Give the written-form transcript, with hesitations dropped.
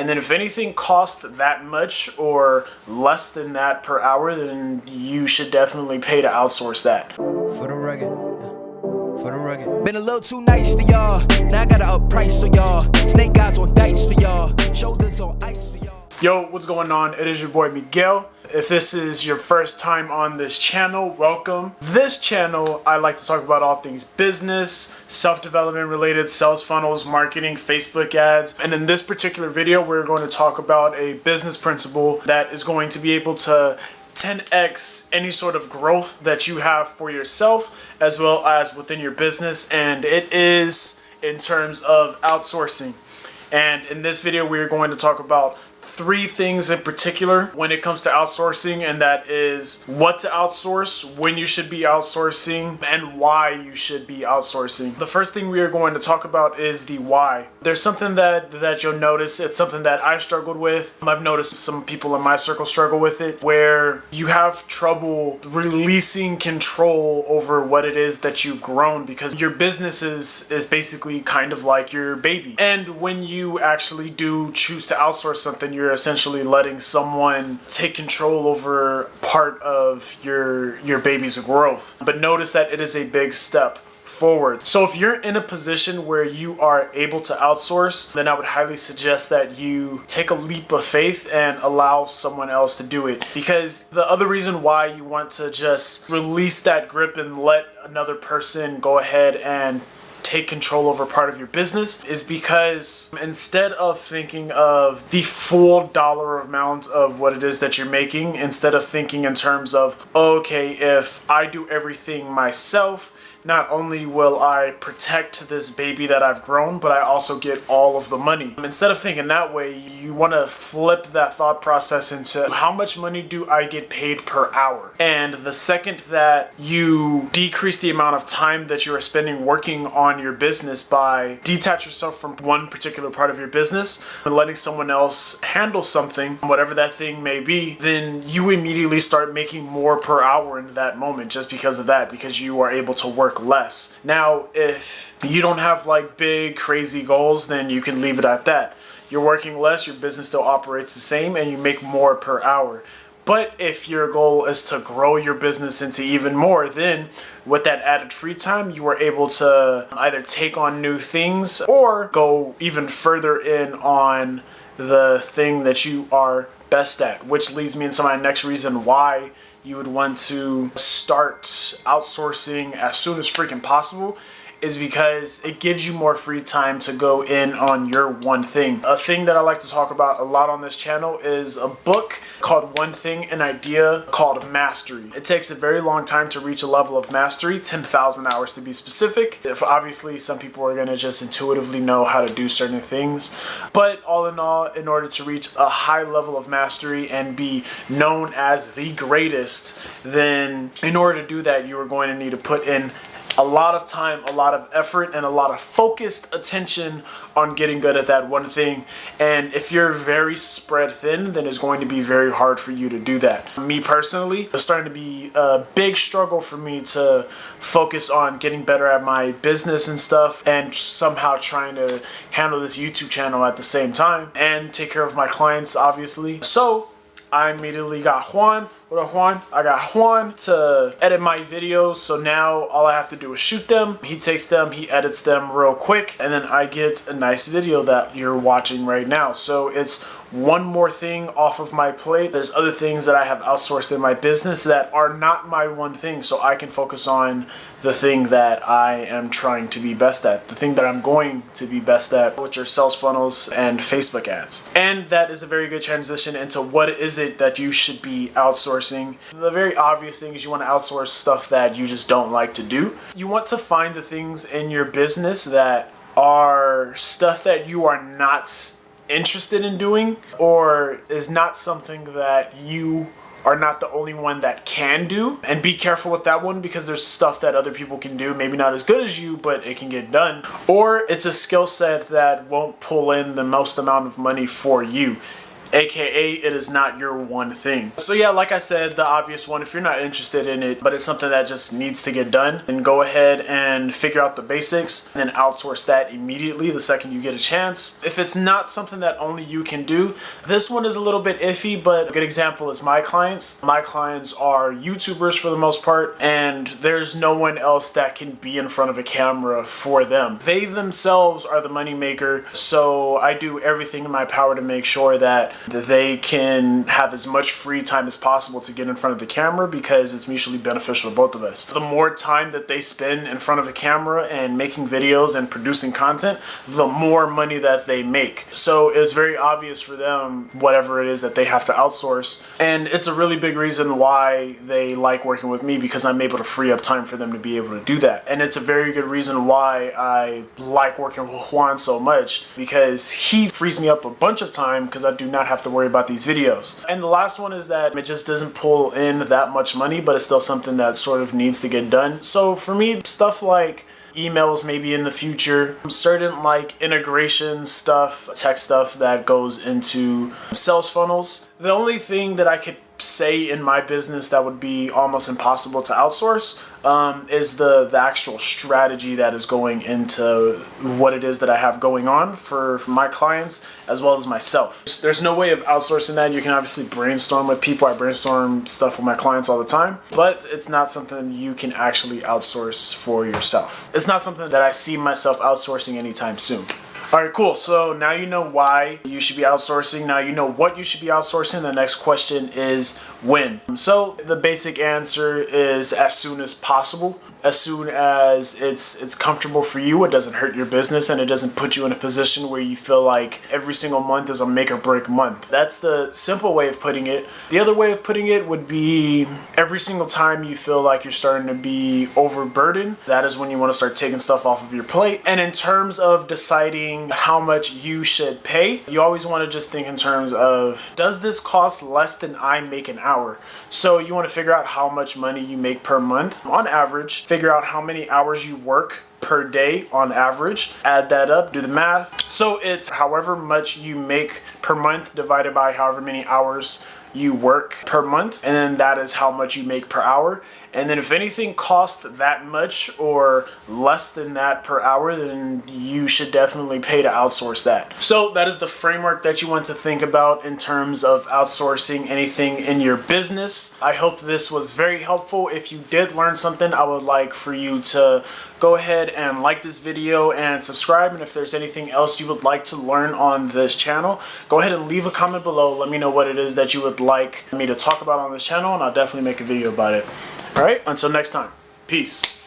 And then if anything costs that much or less than that per hour, then you should definitely pay to outsource that. For the rugged. For the rugged. Been a little too nice to y'all. Now I gotta up price for y'all. Snake eyes on dice for y'all. Shoulders on ice for y'all. Yo, what's going on? It is your boy Miguel. If this is your first time on this channel, welcome. This channel, I like to talk about all things business, self-development related, sales funnels, marketing, Facebook ads. And in this particular video, we're going to talk about a business principle that is going to be able to 10x any sort of growth that you have for yourself as well as within your business, and it is in terms of outsourcing. And in this video we are going to talk about 3 things in particular when it comes to outsourcing, and that is what to outsource, when you should be outsourcing, and why you should be outsourcing. The first thing we are going to talk about is the why. There's something that you'll notice. It's something that I struggled with. I've noticed some people in my circle struggle with it, where you have trouble releasing control over what it is that you've grown, because your business is basically kind of like your baby. And when you actually do choose to outsource something, you're essentially letting someone take control over part of your baby's growth. But notice that it is a big step forward. So if you're in a position where you are able to outsource, then I would highly suggest that you take a leap of faith and allow someone else to do it. Because the other reason why you want to just release that grip and let another person go ahead and take control over part of your business is because instead of thinking of the full dollar amount of what it is that you're making, instead of thinking in terms of, okay, if I do everything myself, not only will I protect this baby that I've grown, but I also get all of the money. Instead of thinking that way, you want to flip that thought process into how much money do I get paid per hour? And the second that you decrease the amount of time that you are spending working on your business by detach yourself from one particular part of your business and letting someone else handle something, whatever that thing may be, then you immediately start making more per hour in that moment just because of that, because you are able to work less. Now, if you don't have like big crazy goals, then you can leave it at that. You're working less, your business still operates the same, and you make more per hour. But if your goal is to grow your business into even more, then with that added free time, you are able to either take on new things or go even further in on the thing that you are best at, which leads me into my next reason why you would want to start outsourcing as soon as freaking possible, is because it gives you more free time to go in on your one thing. A thing that I like to talk about a lot on this channel is a book called One Thing, an Idea, called Mastery. It takes a very long time to reach a level of mastery, 10,000 hours to be specific. If obviously some people are gonna just intuitively know how to do certain things, but all in all, in order to reach a high level of mastery and be known as the greatest, then in order to do that, you are going to need to put in a lot of time, a lot of effort, and a lot of focused attention on getting good at that one thing. And if you're very spread thin, then it's going to be very hard for you to do that. Me personally, it's starting to be a big struggle for me to focus on getting better at my business and stuff, and somehow trying to handle this YouTube channel at the same time and take care of my clients, obviously. So I immediately got Juan. What up, Juan? I got Juan to edit my videos, so now all I have to do is shoot them. He takes them, he edits them real quick, and then I get a nice video that you're watching right now. So it's one more thing off of my plate. There's other things that I have outsourced in my business that are not my one thing, so I can focus on the thing that I am trying to be best at, the thing that I'm going to be best at, which are sales funnels and Facebook ads. And that is a very good transition into what is it that you should be outsourcing. The very obvious thing is you want to outsource stuff that you just don't like to do. You want to find the things in your business that are stuff that you are not interested in doing, or is not something that you are not the only one that can do. And be careful with that one, because there's stuff that other people can do, maybe not as good as you, but it can get done. Or it's a skill set that won't pull in the most amount of money for you. aka it is not your one thing. So yeah, like I said, the obvious one, if you're not interested in it, but it's something that just needs to get done, then go ahead and figure out the basics and then outsource that immediately the second you get a chance. If it's not something that only you can do, this one is a little bit iffy, but a good example is my clients. My clients are YouTubers for the most part, and there's no one else that can be in front of a camera for them. They themselves are the money maker, so I do everything in my power to make sure that they can have as much free time as possible to get in front of the camera, because it's mutually beneficial to both of us. The more time that they spend in front of a camera and making videos and producing content, the more money that they make. So it's very obvious for them whatever it is that they have to outsource, and it's a really big reason why they like working with me, because I'm able to free up time for them to be able to do that. And it's a very good reason why I like working with Juan so much, because he frees me up a bunch of time because I do not have to worry about these videos. And the last one is that it just doesn't pull in that much money, but it's still something that sort of needs to get done. So for me, stuff like emails maybe in the future, certain like integration stuff, tech stuff that goes into sales funnels. The only thing that I could say in my business that would be almost impossible to outsource is the actual strategy that is going into what it is that I have going on for my clients as well as myself. There's no way of outsourcing that. You can obviously brainstorm with people. I brainstorm stuff with my clients all the time, but it's not something you can actually outsource for yourself. It's not something that I see myself outsourcing anytime soon. Alright, cool. So now you know why you should be outsourcing. Now you know what you should be outsourcing. The next question is when. So the basic answer is as soon as possible. As soon as it's comfortable for you, it doesn't hurt your business, and it doesn't put you in a position where you feel like every single month is a make or break month. That's the simple way of putting it. The other way of putting it would be every single time you feel like you're starting to be overburdened, that is when you want to start taking stuff off of your plate. And in terms of deciding how much you should pay, you always want to just think in terms of, does this cost less than I make an hour? So you want to figure out how much money you make per month on average. Figure out how many hours you work per day on average, add that up, do the math. So it's however much you make per month divided by however many hours you work per month, and then that is how much you make per hour. And then if anything costs that much or less than that per hour, then you should definitely pay to outsource that. So that is the framework that you want to think about in terms of outsourcing anything in your business. I hope this was very helpful. If you did learn something, I would like for you to go ahead and like this video and subscribe. And if there's anything else you would like to learn on this channel, go ahead and leave a comment below. Let me know what it is that you would like me to talk about on this channel, and I'll definitely make a video about it. All right, until next time, peace.